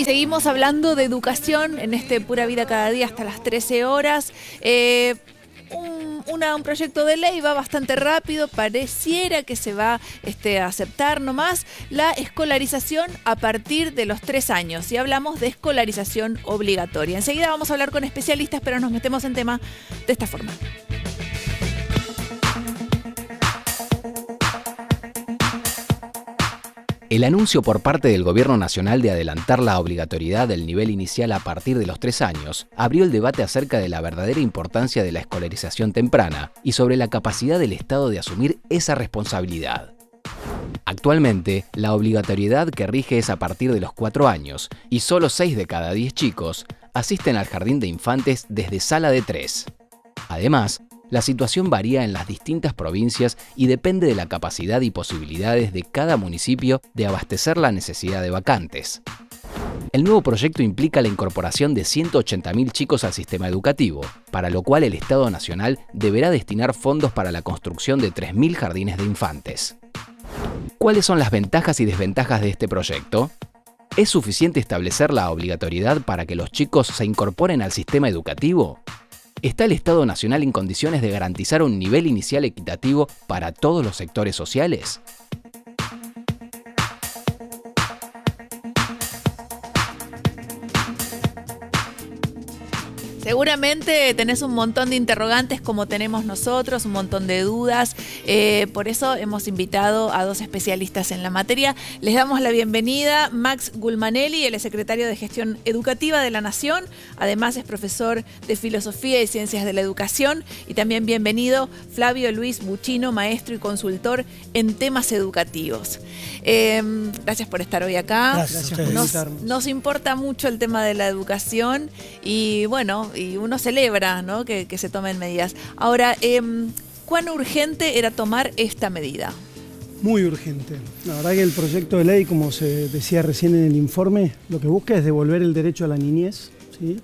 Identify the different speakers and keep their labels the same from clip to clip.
Speaker 1: Sí, seguimos hablando de educación en este Pura Vida Cada Día hasta las 13 horas. Un proyecto de ley va bastante rápido, pareciera que se va a aceptar nomás la escolarización a partir de los 3 años. Y hablamos de escolarización obligatoria. Enseguida vamos a hablar con especialistas, pero nos metemos en tema de esta forma.
Speaker 2: El anuncio por parte del Gobierno Nacional de adelantar la obligatoriedad del nivel inicial a partir de los 3 años abrió el debate acerca de la verdadera importancia de la escolarización temprana y sobre la capacidad del Estado de asumir esa responsabilidad. Actualmente, la obligatoriedad que rige es a partir de los 4 años y solo 6 de cada 10 chicos asisten al jardín de infantes desde sala de 3. Además, la situación varía en las distintas provincias y depende de la capacidad y posibilidades de cada municipio de abastecer la necesidad de vacantes. El nuevo proyecto implica la incorporación de 180.000 chicos al sistema educativo, para lo cual el Estado Nacional deberá destinar fondos para la construcción de 3.000 jardines de infantes. ¿Cuáles son las ventajas y desventajas de este proyecto? ¿Es suficiente establecer la obligatoriedad para que los chicos se incorporen al sistema educativo? ¿Está el Estado Nacional en condiciones de garantizar un nivel inicial equitativo para todos los sectores sociales?
Speaker 1: Seguramente tenés un montón de interrogantes como tenemos nosotros, un montón de dudas. Por eso hemos invitado a 2 especialistas en la materia. Les damos la bienvenida. Max Gulmanelli, él es secretario de Gestión Educativa de la Nación. Además es profesor de Filosofía y Ciencias de la Educación. Y también bienvenido Flavio Luis Buchino, maestro y consultor en temas educativos. Gracias por estar hoy acá.
Speaker 3: Gracias por invitarnos.
Speaker 1: Nos importa mucho el tema de la educación y bueno, y uno celebra, ¿no?, que se tomen medidas. Ahora, ¿cuán urgente era tomar esta medida?
Speaker 3: Muy urgente. La verdad que el proyecto de ley, como se decía recién en el informe, lo que busca es devolver el derecho a la niñez, ¿sí?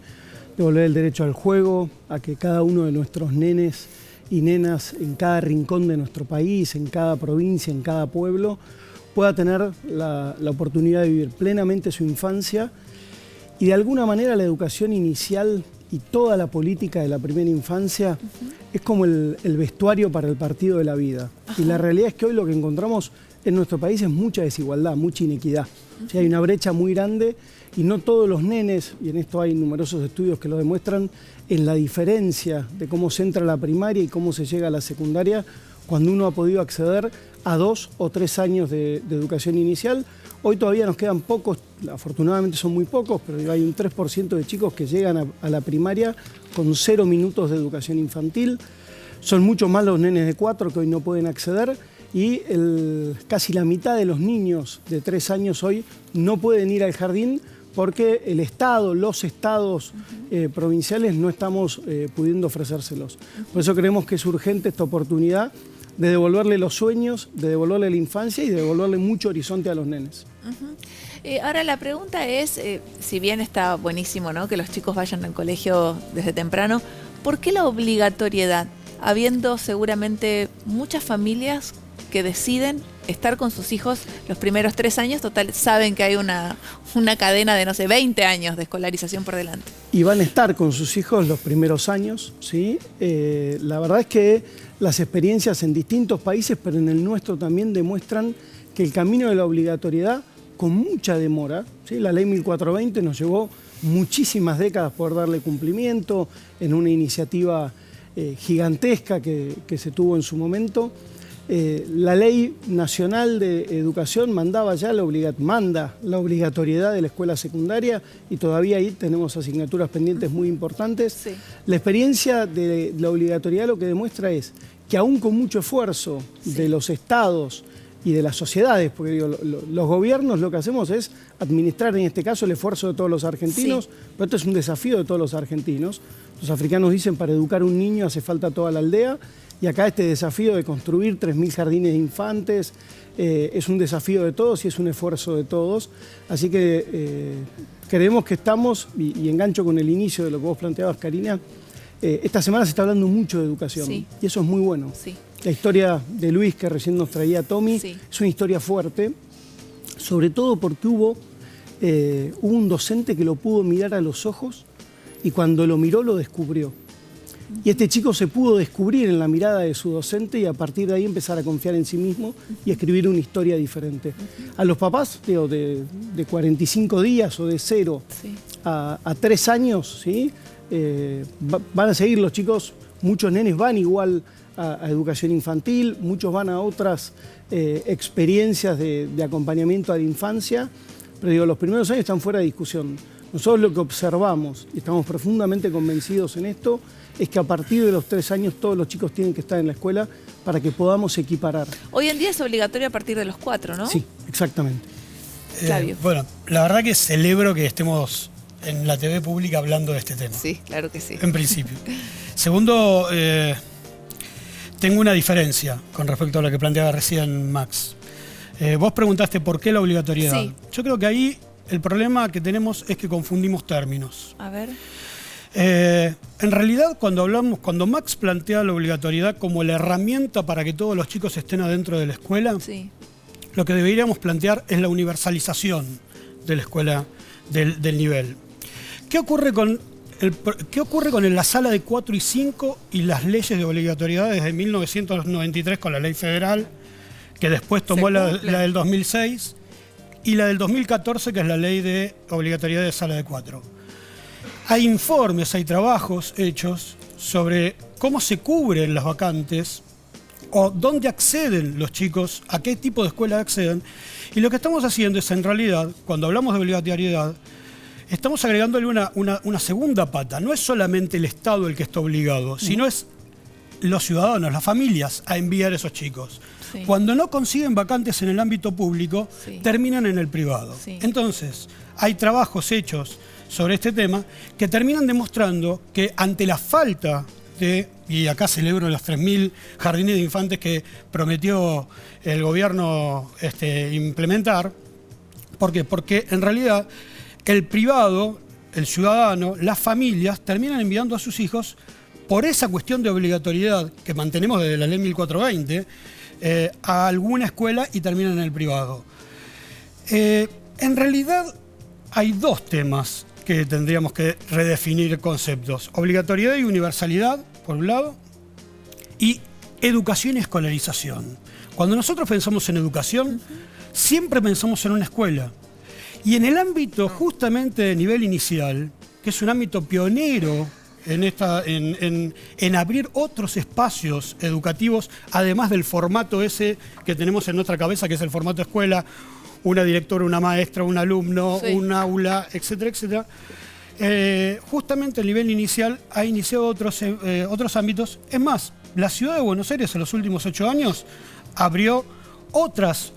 Speaker 3: Devolver el derecho al juego, a que cada uno de nuestros nenes y nenas en cada rincón de nuestro país, en cada provincia, en cada pueblo, pueda tener la oportunidad de vivir plenamente su infancia y de alguna manera la educación inicial y toda la política de la primera infancia es como el vestuario para el partido de la vida. Y la realidad es que hoy lo que encontramos en nuestro país es mucha desigualdad, mucha inequidad. O sea, hay una brecha muy grande y no todos los nenes, y en esto hay numerosos estudios que lo demuestran, en la diferencia de cómo se entra a la primaria y cómo se llega a la secundaria cuando uno ha podido acceder a 2 o 3 años de educación inicial. Hoy todavía nos quedan pocos, afortunadamente son muy pocos, pero hay un 3% de chicos que llegan a la primaria con 0 minutos de educación infantil. Son muchos más los nenes de 4 que hoy no pueden acceder y casi la mitad de los niños de 3 años hoy no pueden ir al jardín porque el Estado, los estados provinciales no estamos pudiendo ofrecérselos. Por eso creemos que es urgente esta oportunidad de devolverle los sueños, de devolverle la infancia y de devolverle mucho horizonte a los nenes.
Speaker 1: Ahora la pregunta es, si bien está buenísimo, ¿no?, que los chicos vayan al colegio desde temprano, ¿por qué la obligatoriedad? Habiendo seguramente muchas familias que deciden estar con sus hijos los primeros 3 años, total, saben que hay una cadena de, no sé, 20 años de escolarización por delante.
Speaker 3: Y van a estar con sus hijos los primeros años, ¿sí? La verdad es que las experiencias en distintos países, pero en el nuestro también demuestran que el camino de la obligatoriedad, con mucha demora, ¿sí? La ley 1420 nos llevó muchísimas décadas por darle cumplimiento en una iniciativa gigantesca que se tuvo en su momento. La Ley Nacional de Educación manda la obligatoriedad de la escuela secundaria y todavía ahí tenemos asignaturas pendientes muy importantes.
Speaker 1: Sí.
Speaker 3: La experiencia de la obligatoriedad lo que demuestra es que aún con mucho esfuerzo de los estados y de las sociedades, porque digo, los gobiernos lo que hacemos es administrar en este caso el esfuerzo de todos los argentinos, pero esto es un desafío de todos los argentinos. Los africanos dicen para educar a un niño hace falta toda la aldea. Y acá este desafío de construir 3.000 jardines de infantes es un desafío de todos y es un esfuerzo de todos. Así que creemos que estamos, y engancho con el inicio de lo que vos planteabas, Karina, esta semana se está hablando mucho de educación, sí, y eso es muy bueno.
Speaker 1: Sí.
Speaker 3: La historia de Luis que recién nos traía Tommy, sí, es una historia fuerte, sobre todo porque hubo hubo un docente que lo pudo mirar a los ojos y cuando lo miró lo descubrió. Y este chico se pudo descubrir en la mirada de su docente y a partir de ahí empezar a confiar en sí mismo y escribir una historia diferente. A los papás, digo, de 45 días o de 0 a 3 años, ¿sí? Van a seguir los chicos, muchos nenes van igual a educación infantil, muchos van a otras experiencias de acompañamiento a la infancia, pero digo, los primeros años están fuera de discusión. Nosotros lo que observamos, y estamos profundamente convencidos en esto, es que a partir de los 3 años todos los chicos tienen que estar en la escuela para que podamos equiparar.
Speaker 1: Hoy en día es obligatorio a partir de los 4, ¿no?
Speaker 3: Sí, exactamente.
Speaker 1: Flavio.
Speaker 4: Bueno, la verdad que celebro que estemos en la TV pública hablando de este tema.
Speaker 1: Sí, claro que sí.
Speaker 4: En principio. Segundo, tengo una diferencia con respecto a lo que planteaba recién Max. Vos preguntaste por qué la obligatoriedad.
Speaker 1: Sí.
Speaker 4: Yo creo que ahí el problema que tenemos es que confundimos términos.
Speaker 1: A ver.
Speaker 4: En realidad, cuando Max plantea la obligatoriedad como la herramienta para que todos los chicos estén adentro de la escuela,
Speaker 1: Sí.
Speaker 4: lo que deberíamos plantear es la universalización de la escuela del nivel. ¿Qué ocurre con la sala de 4 y 5 y las leyes de obligatoriedad desde 1993 con la ley federal, que después tomó la del 2006, y la del 2014, que es la ley de obligatoriedad de sala de 4? Hay informes, hay trabajos hechos sobre cómo se cubren las vacantes o dónde acceden los chicos, a qué tipo de escuela acceden. Y lo que estamos haciendo es, en realidad, cuando hablamos de obligatoriedad, estamos agregándole una segunda pata. No es solamente el Estado el que está obligado, sino es los ciudadanos, las familias, a enviar a esos chicos.
Speaker 1: Sí.
Speaker 4: Cuando no consiguen vacantes en el ámbito público, terminan en el privado.
Speaker 1: Sí.
Speaker 4: Entonces, hay trabajos hechos sobre este tema que terminan demostrando que ante la falta de, y acá celebro los 3.000 jardines de infantes que prometió el gobierno implementar. ¿Por qué? Porque en realidad el privado, el ciudadano, las familias terminan enviando a sus hijos por esa cuestión de obligatoriedad que mantenemos desde la ley 1420 a alguna escuela y terminan en el privado. En realidad hay dos temas que tendríamos que redefinir conceptos: obligatoriedad y universalidad, por un lado, y educación y escolarización. Cuando nosotros pensamos en educación, siempre pensamos en una escuela. Y en el ámbito justamente de nivel inicial, que es un ámbito pionero en abrir otros espacios educativos, además del formato ese que tenemos en nuestra cabeza, que es el formato escuela, una directora, una maestra, un alumno, un aula, etcétera, etcétera. Justamente el nivel inicial ha iniciado otros ámbitos. Es más, la ciudad de Buenos Aires en los últimos 8 años abrió otros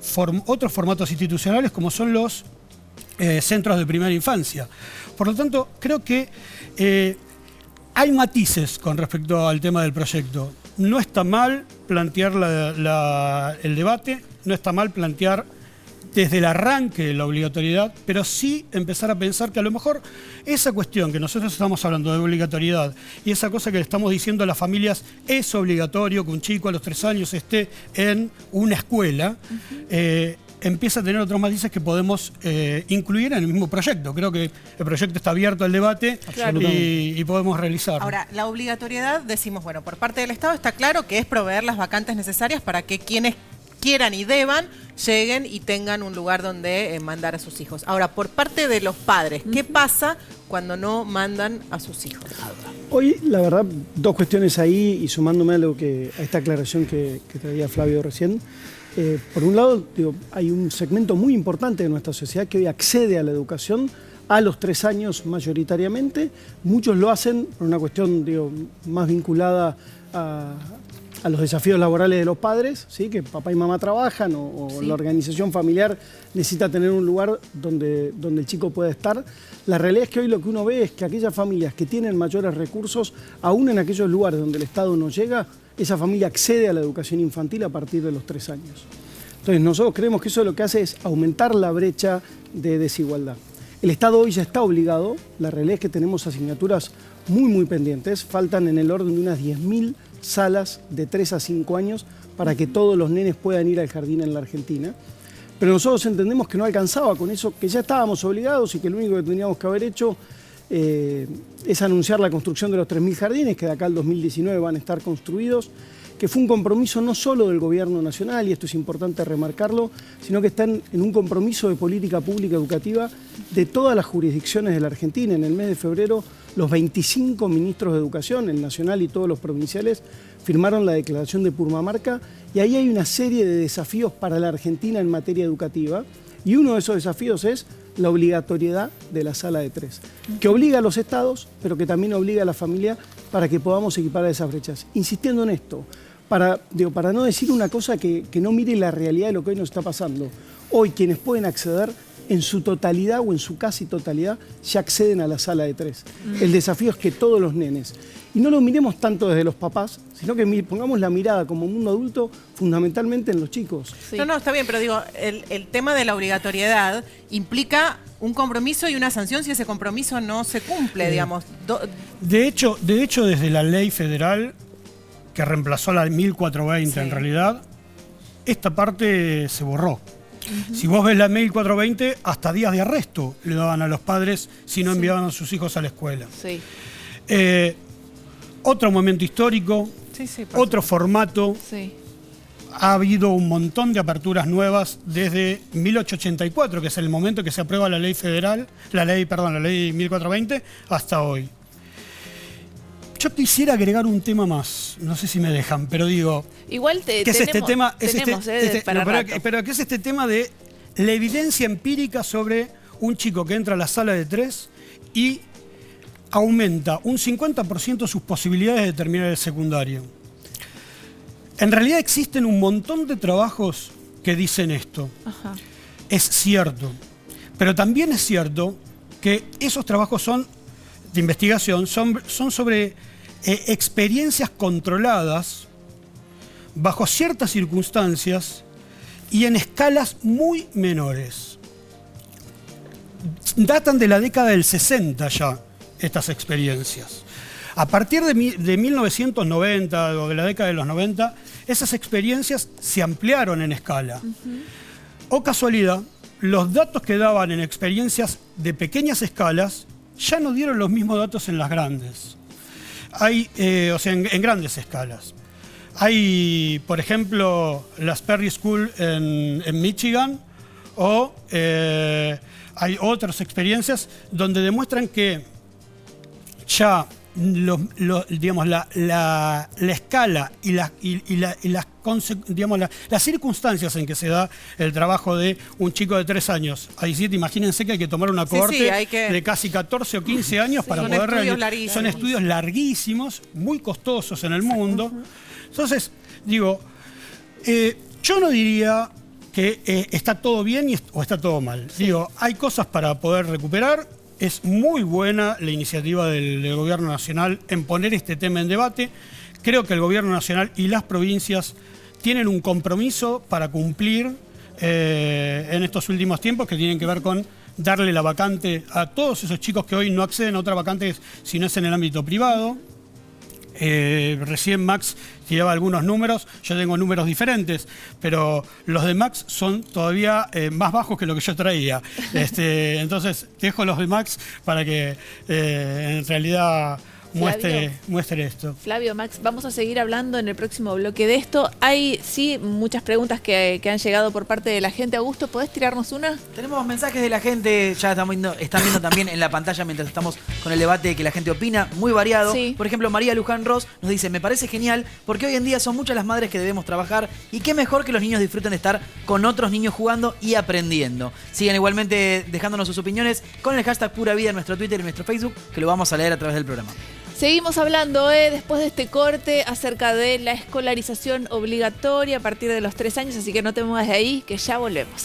Speaker 4: formatos institucionales como son los centros de primera infancia. Por lo tanto, creo que hay matices con respecto al tema del proyecto. No está mal plantear el debate, no está mal plantear desde el arranque la obligatoriedad, pero sí empezar a pensar que a lo mejor esa cuestión que nosotros estamos hablando de obligatoriedad y esa cosa que le estamos diciendo a las familias, es obligatorio que un chico a los 3 años esté en una escuela, empieza a tener otros matices que podemos incluir en el mismo proyecto. Creo que el proyecto está abierto al debate y podemos realizarlo.
Speaker 5: Ahora, la obligatoriedad, decimos, bueno, por parte del Estado está claro que es proveer las vacantes necesarias para que quienes quieran y deban lleguen y tengan un lugar donde mandar a sus hijos. Ahora, por parte de los padres, ¿qué pasa cuando no mandan a sus hijos?
Speaker 3: Hoy, la verdad, dos cuestiones ahí, y sumándome a esta aclaración que traía Flavio recién. Por un lado, digo, hay un segmento muy importante de nuestra sociedad que hoy accede a la educación a los 3 años mayoritariamente. Muchos lo hacen por una cuestión, digo, más vinculada a los desafíos laborales de los padres, ¿sí? Que papá y mamá trabajan o la organización familiar necesita tener un lugar donde el chico pueda estar. La realidad es que hoy lo que uno ve es que aquellas familias que tienen mayores recursos, aún en aquellos lugares donde el Estado no llega, esa familia accede a la educación infantil a partir de los 3 años. Entonces nosotros creemos que eso lo que hace es aumentar la brecha de desigualdad. El Estado hoy ya está obligado, la realidad es que tenemos asignaturas muy pendientes, faltan en el orden de unas 10.000 salas de 3 a 5 años para que todos los nenes puedan ir al jardín en la Argentina. pero nosotros entendemos que no alcanzaba con eso, que ya estábamos obligados y que lo único que teníamos que haber hecho es anunciar la construcción de los 3.000 jardines, que de acá al 2019 van a estar construidos, que fue un compromiso no solo del Gobierno Nacional, y esto es importante remarcarlo, sino que están en un compromiso de política pública educativa de todas las jurisdicciones de la Argentina. En el mes de febrero, los 25 ministros de Educación, el nacional y todos los provinciales, firmaron la declaración de Purmamarca, y ahí hay una serie de desafíos para la Argentina en materia educativa, y uno de esos desafíos es la obligatoriedad de la sala de 3, que obliga a los estados, pero que también obliga a la familia para que podamos equiparar esas brechas. Insistiendo en esto, para no decir una cosa que no mire la realidad de lo que hoy nos está pasando. Hoy quienes pueden acceder en su totalidad o en su casi totalidad ya acceden a la sala de 3. El desafío es que todos los nenes, y no lo miremos tanto desde los papás, sino que pongamos la mirada como mundo adulto fundamentalmente en los chicos.
Speaker 5: Sí. No, está bien, pero digo, el tema de la obligatoriedad implica un compromiso y una sanción si ese compromiso no se cumple, digamos.
Speaker 4: De hecho, desde la ley federal, que reemplazó la 1420 en realidad, esta parte se borró. Si vos ves la 1420, hasta días de arresto le daban a los padres si no enviaban a sus hijos a la escuela. Otro momento histórico, otro formato. Ha habido un montón de aperturas nuevas desde 1884, que es el momento que se aprueba la ley federal, la ley 1420, hasta hoy. Yo quisiera agregar un tema más, no sé si me dejan, pero digo...
Speaker 1: Igual
Speaker 4: ¿qué es este tema? Pero ¿qué es este tema de la evidencia empírica sobre un chico que entra a la sala de 3 y aumenta un 50% sus posibilidades de terminar el secundario? En realidad existen un montón de trabajos que dicen esto. Es cierto, pero también es cierto que esos trabajos de investigación son sobre experiencias controladas bajo ciertas circunstancias y en escalas muy menores. Datan de la década del 60 ya estas experiencias. A partir de 1990 o de la década de los 90, esas experiencias se ampliaron en escala. O casualidad, los datos que daban en experiencias de pequeñas escalas ya no dieron los mismos datos en las grandes. En grandes escalas. Hay, por ejemplo, la Sperry School en Michigan, o hay otras experiencias donde demuestran que ya la escala y las circunstancias en que se da el trabajo de un chico de 3 años a 17, imagínense que hay que tomar una cohorte de casi 14 o 15 años para poder realizar. Son estudios larguísimos, muy costosos en el mundo. Entonces, digo, yo no diría que está todo bien o está todo mal. Digo, hay cosas para poder recuperar. Es muy buena la iniciativa del Gobierno Nacional en poner este tema en debate. Creo que el Gobierno Nacional y las provincias tienen un compromiso para cumplir en estos últimos tiempos, que tienen que ver con darle la vacante a todos esos chicos que hoy no acceden a otra vacante si no es en el ámbito privado. Recién Max tiraba algunos números, yo tengo números diferentes, pero los de Max son todavía más bajos que lo que yo traía. Entonces dejo los de Max para que en realidad muestre esto.
Speaker 1: Flavio, Max, vamos a seguir hablando en el próximo bloque de esto. Hay, sí, muchas preguntas que han llegado por parte de la gente. Augusto, ¿podés tirarnos una?
Speaker 6: Tenemos mensajes de la gente, ya están viendo también en la pantalla mientras estamos con el debate que la gente opina, muy variado. Por ejemplo, María Luján Ross nos dice: me parece genial porque hoy en día son muchas las madres que debemos trabajar y qué mejor que los niños disfruten de estar con otros niños jugando y aprendiendo. Sigan igualmente dejándonos sus opiniones con el hashtag Pura Vida en nuestro Twitter y nuestro Facebook, que lo vamos a leer a través del programa.
Speaker 1: Seguimos hablando después de este corte acerca de la escolarización obligatoria a partir de los 3 años, así que no te muevas de ahí, que ya volvemos.